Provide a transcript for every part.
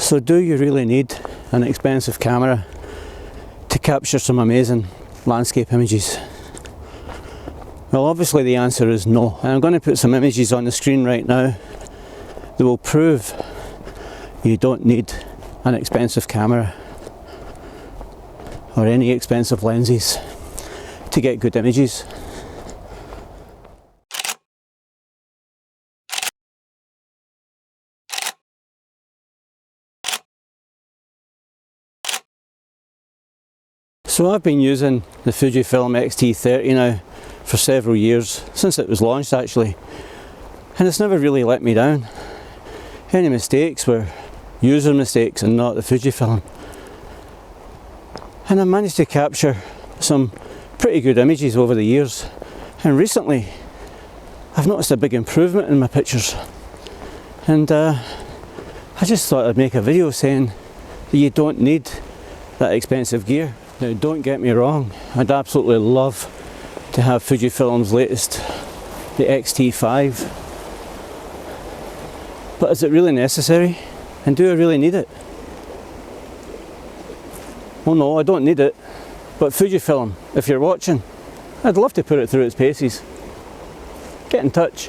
So do you really need an expensive camera to capture some amazing landscape images? Well, obviously the answer is no. And I'm going to put some images on the screen right now that will prove you don't need an expensive camera or any expensive lenses to get good images. So I've been using the Fujifilm XT30 now for several years, since it was launched actually, and it's never really let me down. Any mistakes were user mistakes and not the Fujifilm. And I managed to capture some pretty good images over the years, and recently I've noticed a big improvement in my pictures, and I just thought I'd make a video saying that you don't need that expensive gear. Now don't get me wrong, I'd absolutely love to have Fujifilm's latest, the XT5, but is it really necessary? And do I really need it? Well, no, I don't need it, but Fujifilm, if you're watching, I'd love to put it through its paces. Get in touch.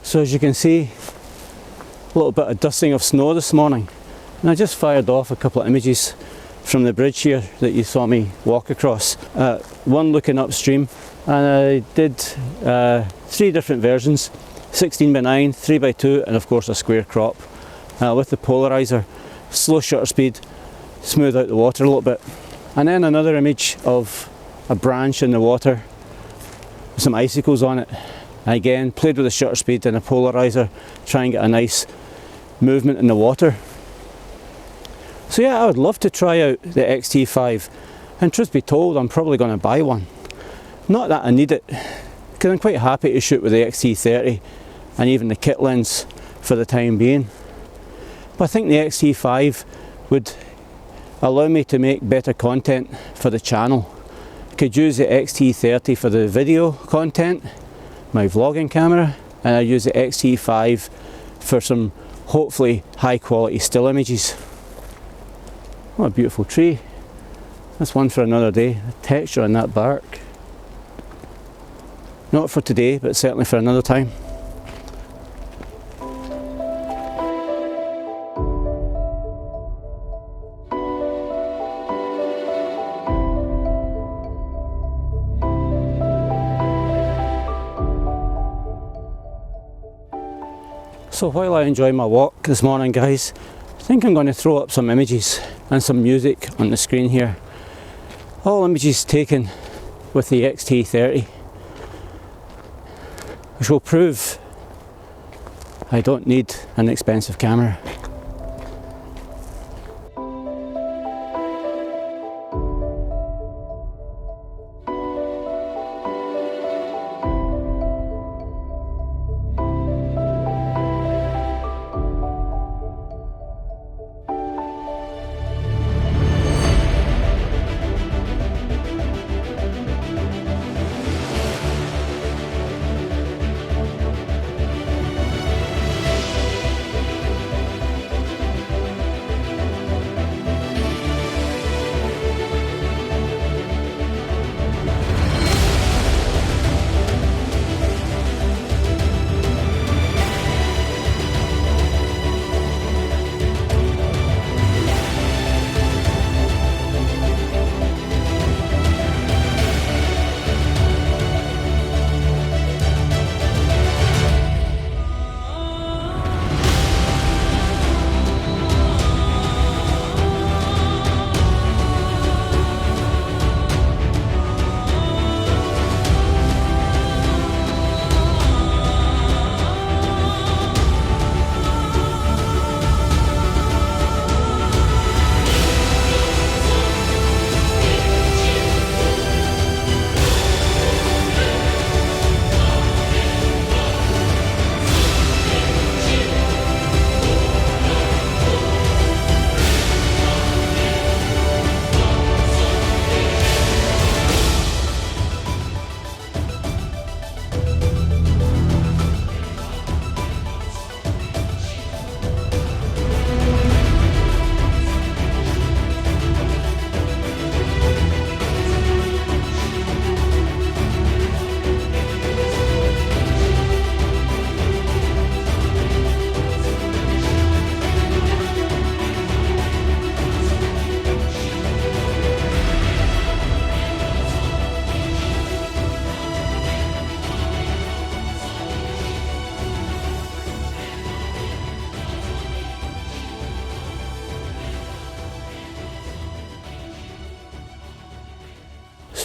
So as you can see, a little bit of dusting of snow this morning, and I just fired off a couple of images from the bridge here that you saw me walk across. One looking upstream, and I did 3 different versions, 16:9, 3:2, and of course a square crop with the polarizer, slow shutter speed, smooth out the water a little bit. And then another image of a branch in the water with some icicles on it. Again, played with the shutter speed and a polarizer, try and get a nice movement in the water. So yeah, I would love to try out the XT5, and truth be told, I'm probably going to buy one. Not that I need it, because I'm quite happy to shoot with the XT30 and even the kit lens for the time being. But I think the XT5 would allow me to make better content for the channel. I could use the XT30 for the video content, my vlogging camera, and I use the XT5 for some hopefully high quality still images. What a beautiful tree. That's one for another day. The texture on that bark. Not for today, but certainly for another time. So while I enjoy my walk this morning, guys, I think I'm going to throw up some images and some music on the screen here. All images taken with the XT30, which will prove I don't need an expensive camera.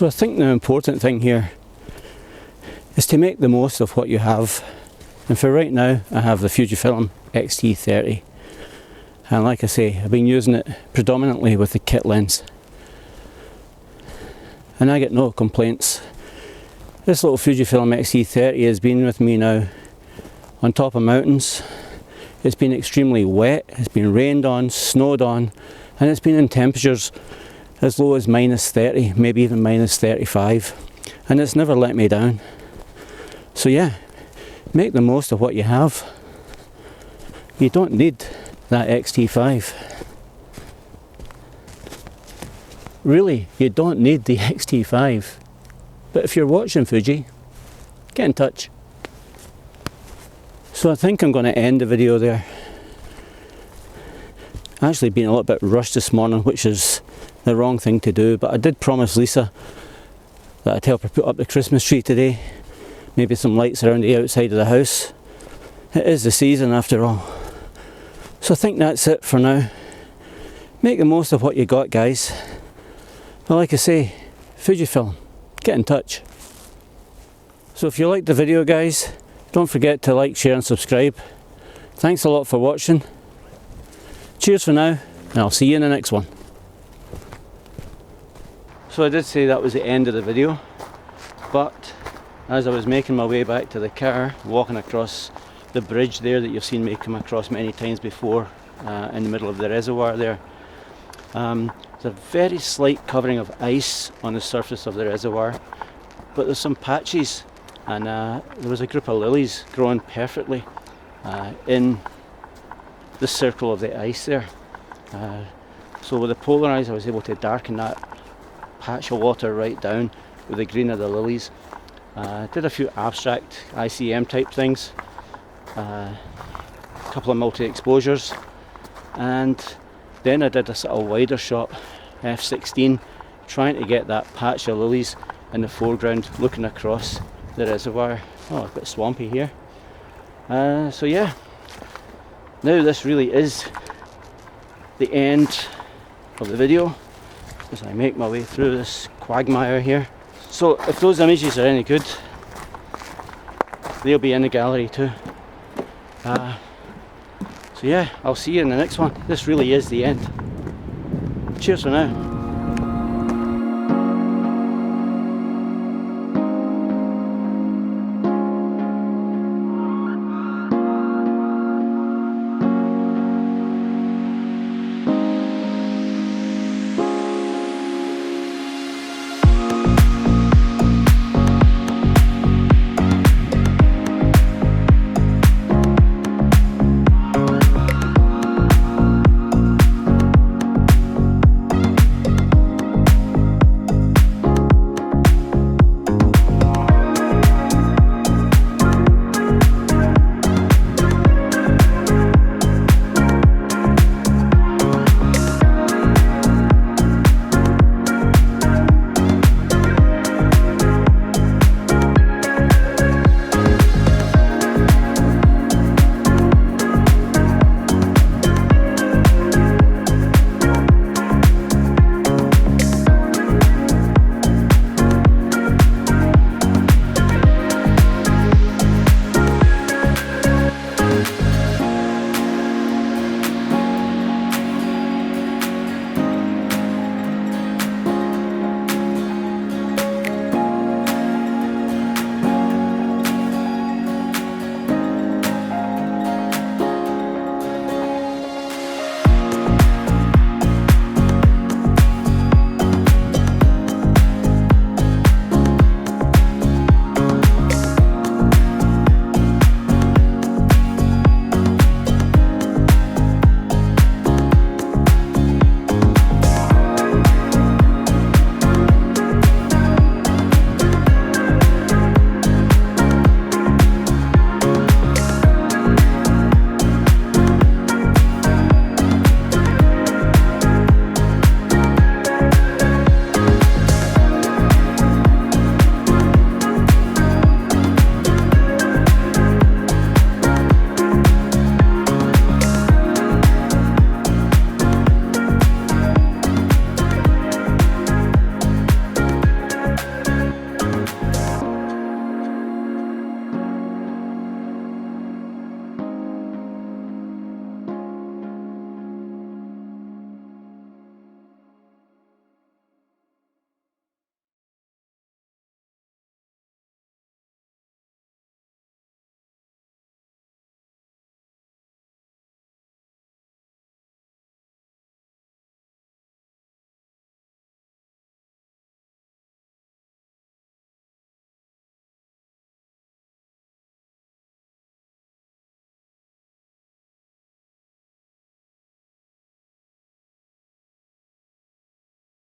So I think the important thing here is to make the most of what you have. And for right now, I have the Fujifilm XT30. And like I say, I've been using it predominantly with the kit lens. And I get no complaints. This little Fujifilm XT30 has been with me now on top of mountains. It's been extremely wet, it's been rained on, snowed on, and it's been in temperatures as low as -30, maybe even -35, and it's never let me down. So yeah, make the most of what you have. You don't need that XT5. Really, you don't need the XT5. But if you're watching Fuji, get in touch. So I think I'm going to end the video there. Actually been a little bit rushed this morning, which is the wrong thing to do, but I did promise Lisa that I'd help her put up the Christmas tree today. Maybe some lights around the outside of the house. It is the season after all. So I think that's it for now. Make the most of what you got, guys. But like I say, Fujifilm, get in touch. So if you liked the video, guys, don't forget to like, share and subscribe. Thanks a lot for watching. Cheers for now, and I'll see you in the next one. So I did say that was the end of the video, but as I was making my way back to the car, walking across the bridge there that you've seen me come across many times before, in the middle of the reservoir there, there's a very slight covering of ice on the surface of the reservoir, but there's some patches, and there was a group of lilies growing perfectly in the circle of the ice there. So with the polarize, I was able to darken that patch of water right down with the green of the lilies. Did a few abstract ICM type things, a couple of multi-exposures, and then I did a sort of wider shot f16, trying to get that patch of lilies in the foreground looking across the reservoir. Oh, a bit swampy here. So yeah, now this really is the end of the video as I make my way through this quagmire here. So if those images are any good, they'll be in the gallery too. So yeah, I'll see you in the next one. This really is the end. Cheers for now.